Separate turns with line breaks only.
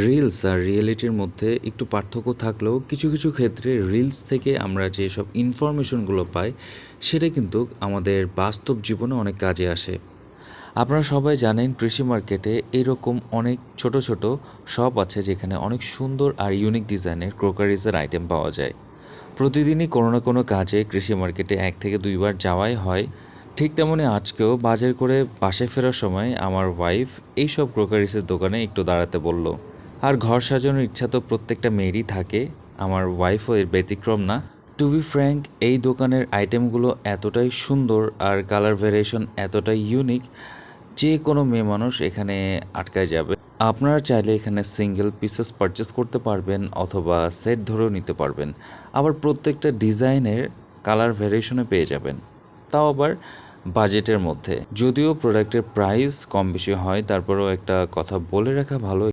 Reels আর রিয়েলিটির মধ্যে একটু পার্থক্য থাকলেও কিছু কিছু ক্ষেত্রে রিলস থেকে আমরা যেসব ইনফরমেশনগুলো পাই সেটা কিন্তু আমাদের বাস্তব জীবনে অনেক কাজে আসে। আপনারা সবাই জানেন কৃষি মার্কেটে এইরকম অনেক ছোট ছোট শপ আছে যেখানে অনেক সুন্দর আর ইউনিক ডিজাইনের ক্রোকারিজের আইটেম পাওয়া যায়। প্রতিদিনই কোনো না কোনো কাজে কৃষি মার্কেটে 1 থেকে 2 বার যাওয়াই হয়। ঠিক তেমনই আজকেও বাজার করে বাসায় ফেরার সময় আমার ওয়াইফ এইসব ক্রোকারিসের দোকানে একটু দাঁড়াতে বলল। আর ঘর সাজানোর ইচ্ছা তো প্রত্যেকটা মেয়েরই থাকে, আমার ওয়াইফও এর ব্যতিক্রম না। টু বি ফ্র্যাঙ্ক, এই দোকানের আইটেমগুলো এতটাই সুন্দর আর কালার ভেরিয়েশন এতটাই ইউনিক যে কোনো মেয়ে মানুষ এখানে আটকায় যাবে। আপনারা চাইলে এখানে সিঙ্গেল পিসেস পারচেস করতে পারবেন অথবা সেট ধরেও নিতে পারবেন। আবার প্রত্যেকটা ডিজাইনের কালার ভেরিয়েশনে পেয়ে যাবেন, তাও আবার বাজেটের মধ্যে। যদিও প্রোডাক্টের প্রাইস কম বেশি হয়, তারপরেও একটা কথা বলে রাখা ভালো,